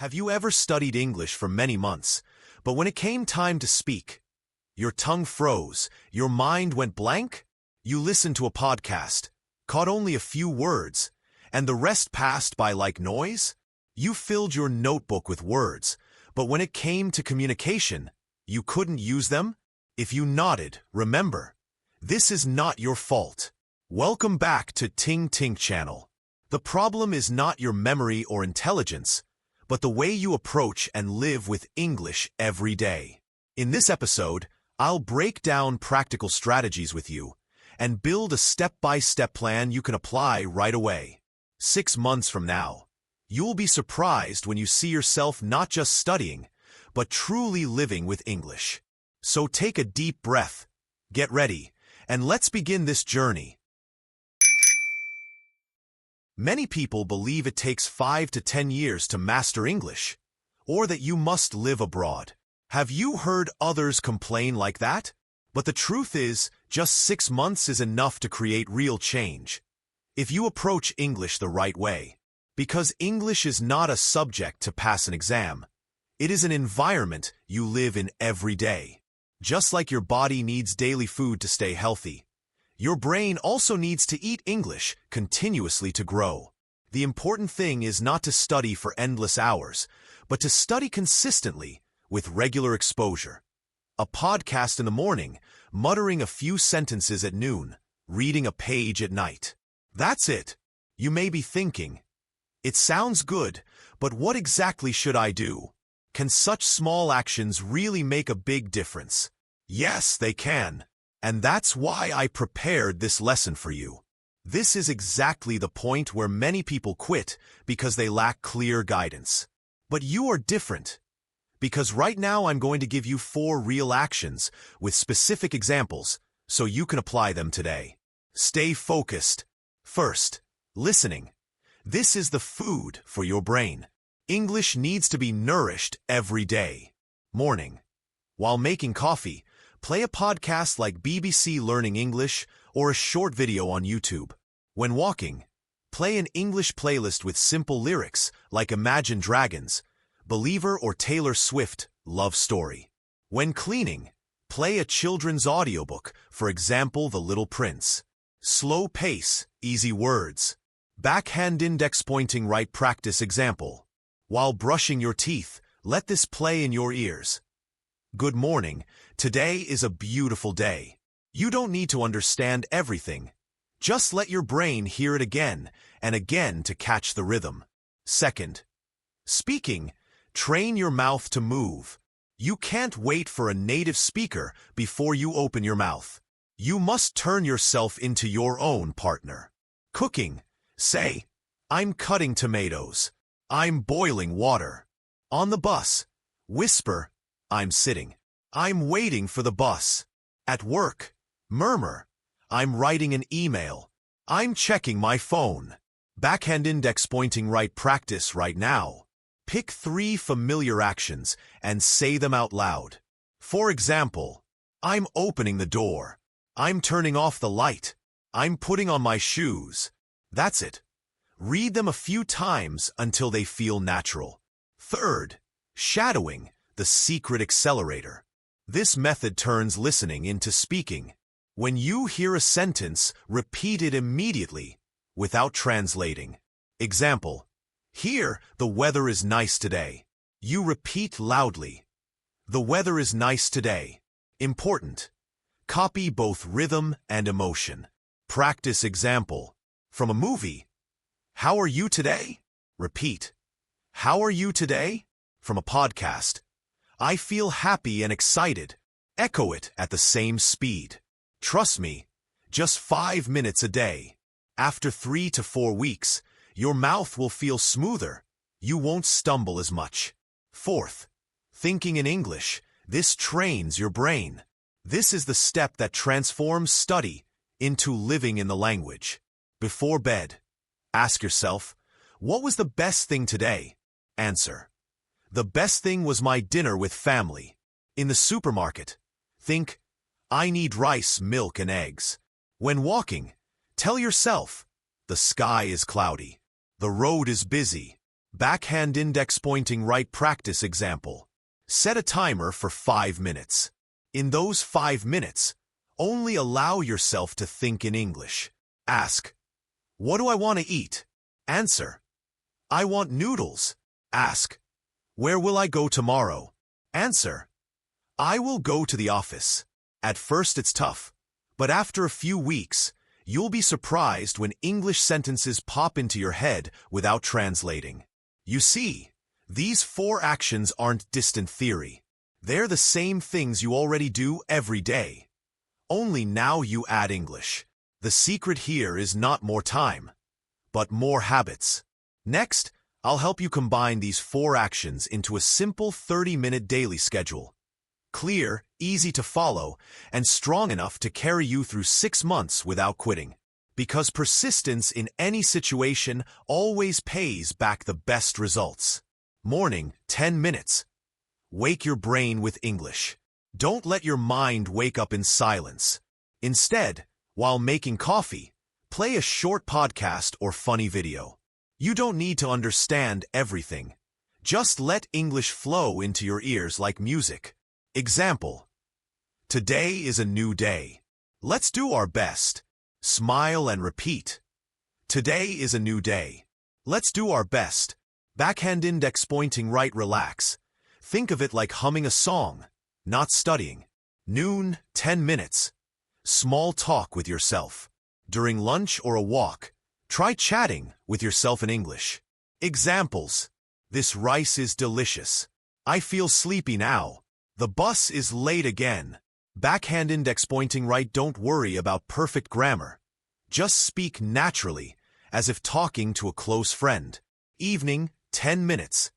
Have you ever studied English for many months, but when it came time to speak, your tongue froze, your mind went blank? You listened to a podcast, caught only a few words, and the rest passed by like noise? You filled your notebook with words, but when it came to communication, you couldn't use them? If you nodded, remember, this is not your fault. Welcome back to TingTink channel. The problem is not your memory or intelligence, but the way you approach and live with English every day. In this episode, I'll break down practical strategies with you and build a step-by-step plan you can apply right away. 6 months from now, you'll be surprised when you see yourself not just studying, but truly living with English. So take a deep breath, get ready, and let's begin this journey. Many people believe it takes 5 to 10 years to master English, or that you must live abroad. Have you heard others complain like that? But the truth is, just 6 months is enough to create real change, if you approach English the right way. Because English is not a subject to pass an exam. It is an environment you live in every day. Just like your body needs daily food to stay healthy, your brain also needs to eat English continuously to grow. The important thing is not to study for endless hours, but to study consistently with regular exposure. A podcast in the morning, muttering a few sentences at noon, reading a page at night. That's it. You may be thinking, it sounds good, but what exactly should I do? Can such small actions really make a big difference? Yes, they can. And that's why I prepared this lesson for you. This is exactly the point where many people quit because they lack clear guidance. But you are different. Because right now I'm going to give you 4 real actions with specific examples so you can apply them today. Stay focused. First, listening. This is the food for your brain. English needs to be nourished every day. Morning. While making coffee, play a podcast like BBC Learning English or a short video on YouTube. When walking, play an English playlist with simple lyrics like Imagine Dragons, Believer or Taylor Swift, Love Story. When cleaning, play a children's audiobook, for example, The Little Prince. Slow pace, easy words. Backhand index pointing right practice example. While brushing your teeth, let this play in your ears. Good morning. Today is a beautiful day. You don't need to understand everything. Just let your brain hear it again and again to catch the rhythm. Second, speaking. Train your mouth to move. You can't wait for a native speaker before you open your mouth. You must turn yourself into your own partner. Cooking. Say, I'm cutting tomatoes. I'm boiling water. On the bus. Whisper, I'm sitting. I'm waiting for the bus. At work. Murmur, I'm writing an email. I'm checking my phone. Backhand index pointing right practice right now. Pick 3 familiar actions and say them out loud. For example, I'm opening the door. I'm turning off the light. I'm putting on my shoes. That's it. Read them a few times until they feel natural. Third, shadowing, the secret accelerator. This method turns listening into speaking. When you hear a sentence, repeat it immediately, without translating. Example, here, the weather is nice today. You repeat loudly. The weather is nice today. Important. Copy both rhythm and emotion. Practice example. From a movie. How are you today? Repeat. How are you today? From a podcast. I feel happy and excited. Echo it at the same speed. Trust me, just 5 minutes a day. After 3 to 4 weeks, your mouth will feel smoother. You won't stumble as much. Fourth, thinking in English. This trains your brain. This is the step that transforms study into living in the language. Before bed, ask yourself, what was the best thing today? Answer, the best thing was my dinner with family. In the supermarket, think, I need rice, milk, and eggs. When walking, tell yourself, the sky is cloudy. The road is busy. Backhand index pointing right practice example. Set a timer for 5 minutes. In those 5 minutes, only allow yourself to think in English. Ask, what do I want to eat? Answer, I want noodles. Ask, where will I go tomorrow? Answer, I will go to the office. At first it's tough, but after a few weeks, you'll be surprised when English sentences pop into your head without translating. You see, these 4 actions aren't distant theory. They're the same things you already do every day. Only now you add English. The secret here is not more time, but more habits. Next, I'll help you combine these 4 actions into a simple 30-minute daily schedule. Clear, easy to follow, and strong enough to carry you through 6 months without quitting. Because persistence in any situation always pays back the best results. Morning, 10 minutes. Wake your brain with English. Don't let your mind wake up in silence. Instead, while making coffee, play a short podcast or funny video. You don't need to understand everything. Just let English flow into your ears like music. Example: today is a new day. Let's do our best. Smile and repeat. Today is a new day. Let's do our best. Backhand index pointing right relax. Think of it like humming a song, not studying. Noon, 10 minutes. Small talk with yourself. During lunch or a walk, try chatting with yourself in English. Examples: this rice is delicious. I feel sleepy now. The bus is late again. Backhand index pointing right. Don't worry about perfect grammar. Just speak naturally, as if talking to a close friend. Evening, 10 minutes.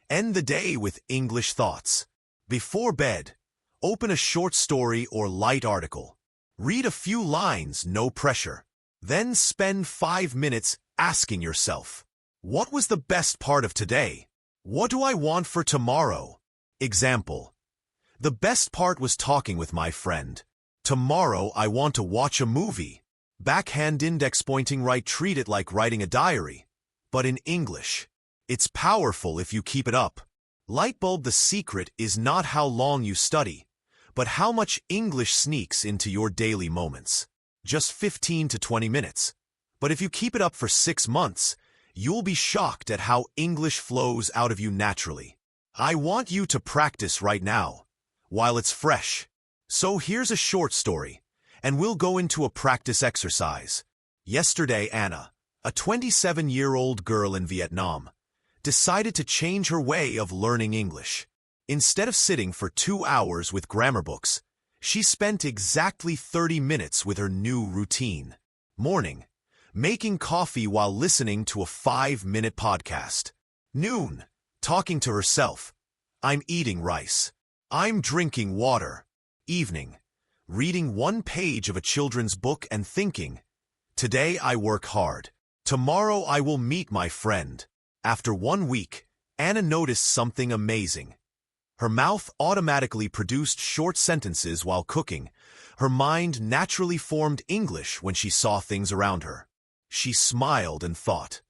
End the day with English thoughts. Before bed, open a short story or light article. Read a few lines, no pressure. Then spend 5 minutes asking yourself, what was the best part of today? What do I want for tomorrow? Example: the best part was talking with my friend. Tomorrow I want to watch a movie. Backhand index pointing right. Treat it like writing a diary, but in English. It's powerful if you keep it up. Lightbulb: the secret is not how long you study, but how much English sneaks into your daily moments. Just 15 to 20 minutes. But if you keep it up for 6 months, you'll be shocked at how English flows out of you naturally. I want you to practice right now, while it's fresh. So here's a short story, and we'll go into a practice exercise. Yesterday, Anna, a 27-year-old girl in Vietnam, decided to change her way of learning English. Instead of sitting for 2 hours with grammar books, she spent exactly 30 minutes with her new routine. Morning, making coffee while listening to a 5-minute podcast. Noon, talking to herself. I'm eating rice. I'm drinking water. Evening, reading 1 page of a children's book and thinking, today I work hard. Tomorrow I will meet my friend. After 1 week, Anna noticed something amazing. Her mouth automatically produced short sentences while cooking. Her mind naturally formed English when she saw things around her. She smiled and thought,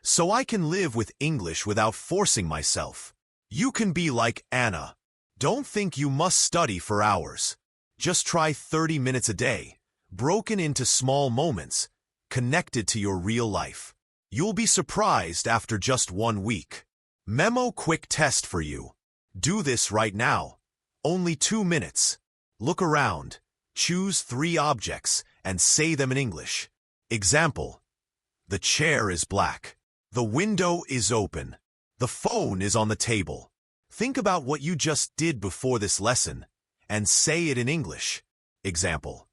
so I can live with English without forcing myself. You can be like Anna. Don't think you must study for hours. Just try 30 minutes a day, broken into small moments, connected to your real life. You'll be surprised after just 1 week. Memo quick test for you. Do this right now. Only 2 minutes. Look around. Choose 3 objects and say them in English. Example: the chair is black. The window is open. The phone is on the table. Think about what you just did before this lesson and say it in English. Example: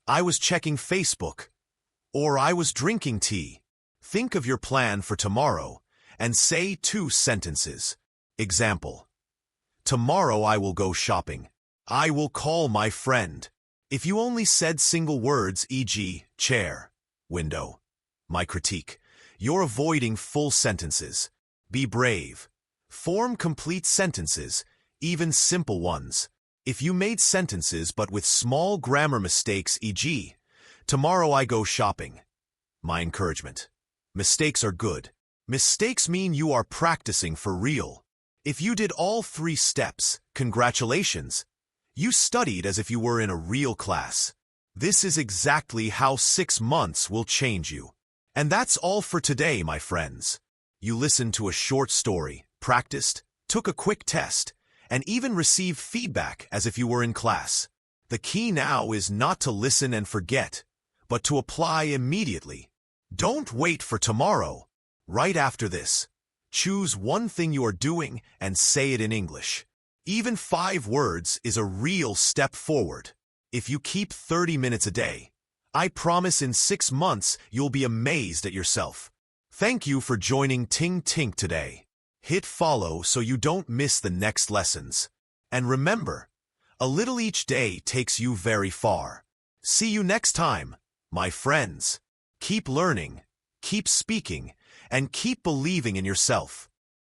I was checking Facebook. Or I was drinking tea. Think of your plan for tomorrow and say 2 sentences. Example: tomorrow I will go shopping. I will call my friend. If you only said single words, e.g., chair, window, my critique, you're avoiding full sentences. Be brave. Form complete sentences, even simple ones. If you made sentences but with small grammar mistakes, e.g., tomorrow I go shopping, my encouragement. Mistakes are good. Mistakes mean you are practicing for real. If you did all 3 steps, congratulations. You studied as if you were in a real class. This is exactly how 6 months will change you. And that's all for today, my friends. You listened to a short story, practiced, took a quick test, and even received feedback as if you were in class. The key now is not to listen and forget, but to apply immediately. Don't wait for tomorrow. Right after this, choose one thing you are doing and say it in English. Even 5 words is a real step forward. If you keep 30 minutes a day, I promise in 6 months you'll be amazed at yourself. Thank you for joining TingTink today. Hit follow so you don't miss the next lessons. And remember, a little each day takes you very far. See you next time, my friends. Keep learning, keep speaking, and keep believing in yourself.